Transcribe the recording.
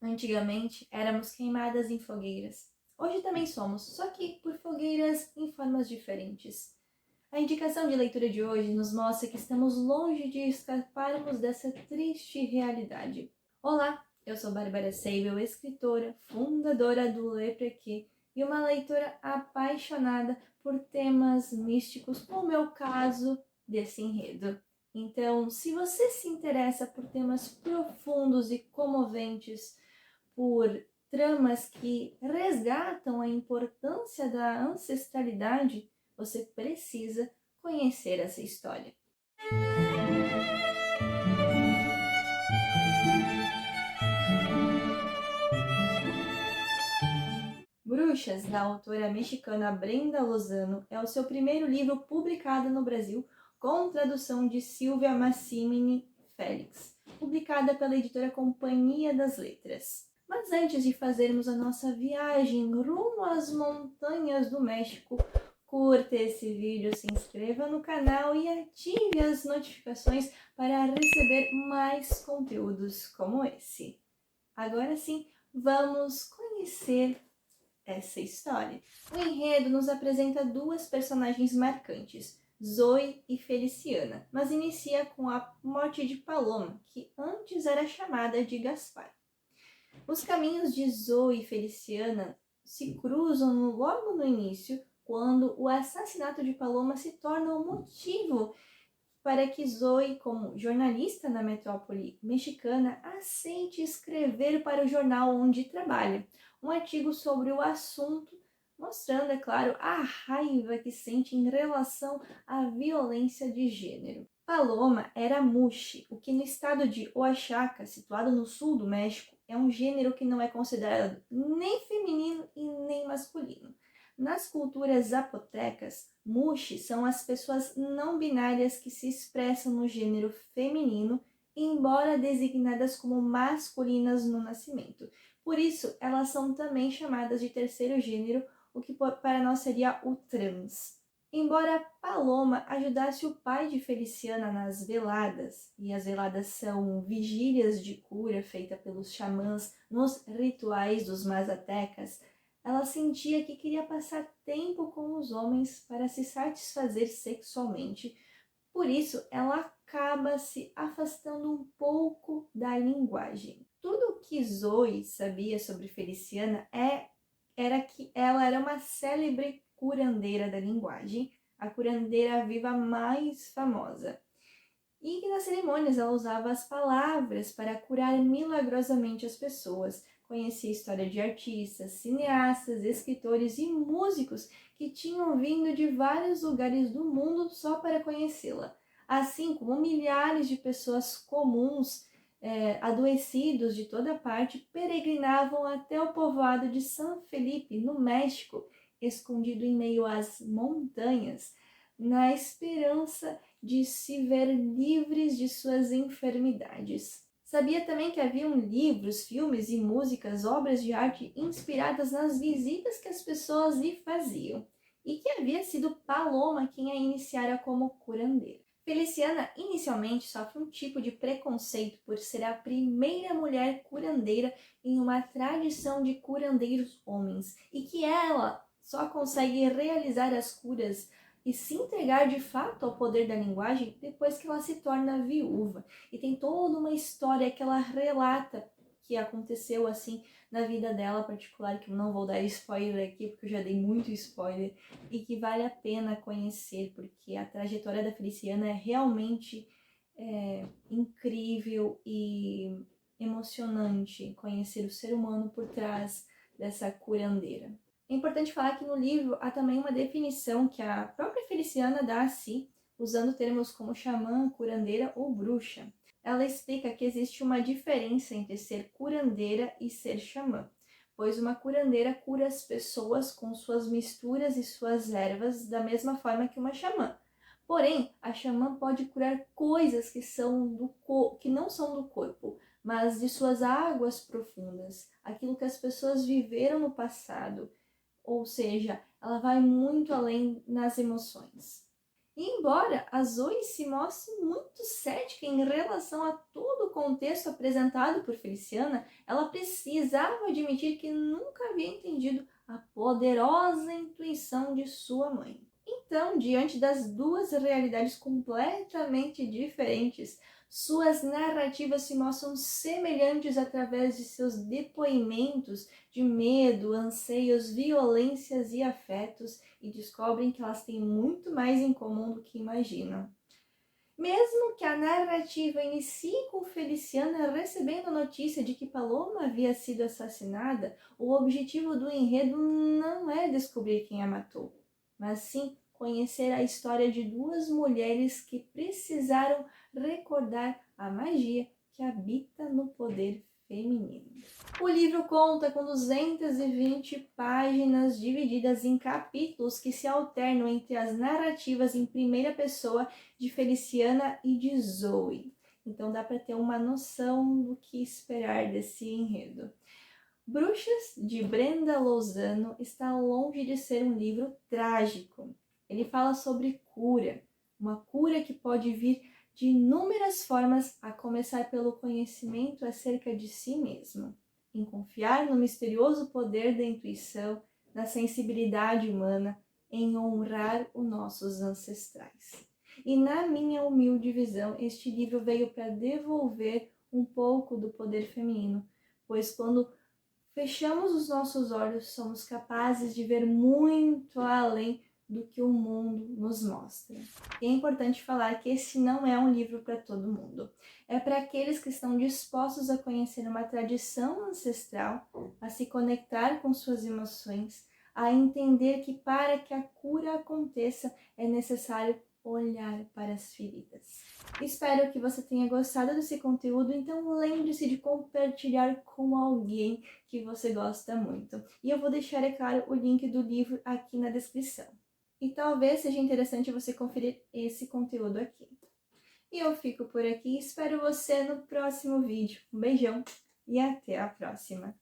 Antigamente éramos queimadas em fogueiras. Hoje também somos, só que por fogueiras em formas diferentes. A indicação de leitura de hoje nos mostra que estamos longe de escaparmos dessa triste realidade. Olá, eu sou Bárbara Seibel, escritora, fundadora do Leprequê e uma leitora apaixonada por temas místicos, como é o caso desse enredo. Então, se você se interessa por temas profundos e comoventes, por tramas que resgatam a importância da ancestralidade, você precisa conhecer essa história. Bruxas, da autora mexicana Brenda Lozano, é o seu primeiro livro publicado no Brasil, com tradução de Silvia Massimini Félix, publicada pela editora Companhia das Letras. Mas antes de fazermos a nossa viagem rumo às montanhas do México, curta esse vídeo, se inscreva no canal e ative as notificações para receber mais conteúdos como esse. Agora sim, vamos conhecer essa história. O enredo nos apresenta duas personagens marcantes, Zoe e Feliciana, mas inicia com a morte de Paloma, que antes era chamada de Gaspar. Os caminhos de Zoe e Feliciana se cruzam logo no início, quando o assassinato de Paloma se torna o motivo para que Zoe, como jornalista na metrópole mexicana, aceite escrever para o jornal onde trabalha um artigo sobre o assunto, mostrando, é claro, a raiva que sente em relação à violência de gênero. Paloma era muxe, o que no estado de Oaxaca, situado no sul do México, é um gênero que não é considerado nem feminino e nem masculino. Nas culturas zapotecas, muxe são as pessoas não binárias que se expressam no gênero feminino, embora designadas como masculinas no nascimento. Por isso, elas são também chamadas de terceiro gênero, o que para nós seria o trans. Embora Paloma ajudasse o pai de Feliciana nas veladas, e as veladas são vigílias de cura feitas pelos xamãs nos rituais dos mazatecas, ela sentia que queria passar tempo com os homens para se satisfazer sexualmente. Por isso, ela acaba se afastando um pouco da linguagem. Tudo o que Zoe sabia sobre Feliciana era que ela era uma célebre curandeira da linguagem, a curandeira viva mais famosa, e que nas cerimônias ela usava as palavras para curar milagrosamente as pessoas. Conhecia a história de artistas, cineastas, escritores e músicos que tinham vindo de vários lugares do mundo só para conhecê-la, assim como milhares de pessoas comuns, adoecidos de toda parte, peregrinavam até o povoado de San Felipe, no México, escondido em meio às montanhas, na esperança de se ver livres de suas enfermidades. Sabia também que haviam livros, filmes e músicas, obras de arte inspiradas nas visitas que as pessoas lhe faziam, e que havia sido Paloma quem a iniciara como curandeira. Feliciana inicialmente sofre um tipo de preconceito por ser a primeira mulher curandeira em uma tradição de curandeiros homens, e que ela só consegue realizar as curas e se entregar de fato ao poder da linguagem depois que ela se torna viúva. E tem toda uma história que ela relata que aconteceu assim na vida dela particular, que eu não vou dar spoiler aqui, porque eu já dei muito spoiler, e que vale a pena conhecer, porque a trajetória da Feliciana é realmente incrível e emocionante conhecer o ser humano por trás dessa curandeira. É importante falar que no livro há também uma definição que a própria Feliciana dá a si, usando termos como xamã, curandeira ou bruxa. Ela explica que existe uma diferença entre ser curandeira e ser xamã, pois uma curandeira cura as pessoas com suas misturas e suas ervas da mesma forma que uma xamã. Porém, a xamã pode curar coisas que não são do corpo, mas de suas águas profundas, aquilo que as pessoas viveram no passado, ou seja, ela vai muito além nas emoções. Embora a Zoe se mostre muito cética em relação a todo o contexto apresentado por Feliciana, ela precisava admitir que nunca havia entendido a poderosa intuição de sua mãe. Então, diante das duas realidades completamente diferentes, suas narrativas se mostram semelhantes através de seus depoimentos de medo, anseios, violências e afetos, e descobrem que elas têm muito mais em comum do que imaginam. Mesmo que a narrativa inicie com Feliciana recebendo a notícia de que Paloma havia sido assassinada, o objetivo do enredo não é descobrir quem a matou, mas sim conhecer a história de duas mulheres que precisaram recordar a magia que habita no poder feminino. O livro conta com 220 páginas divididas em capítulos que se alternam entre as narrativas em primeira pessoa de Feliciana e de Zoe. Então dá para ter uma noção do que esperar desse enredo. Bruxas, de Brenda Lozano, está longe de ser um livro trágico. Ele fala sobre cura, uma cura que pode vir de inúmeras formas, a começar pelo conhecimento acerca de si mesmo, em confiar no misterioso poder da intuição, na sensibilidade humana, em honrar os nossos ancestrais. E na minha humilde visão, este livro veio para devolver um pouco do poder feminino, pois quando fechamos os nossos olhos, somos capazes de ver muito além do que o mundo nos mostra. E é importante falar que esse não é um livro para todo mundo. É para aqueles que estão dispostos a conhecer uma tradição ancestral, a se conectar com suas emoções, a entender que para que a cura aconteça é necessário olhar para as feridas. Espero que você tenha gostado desse conteúdo, então lembre-se de compartilhar com alguém que você gosta muito. E eu vou deixar, é claro, o link do livro aqui na descrição. E talvez seja interessante você conferir esse conteúdo aqui. E eu fico por aqui, espero você no próximo vídeo. Um beijão e até a próxima!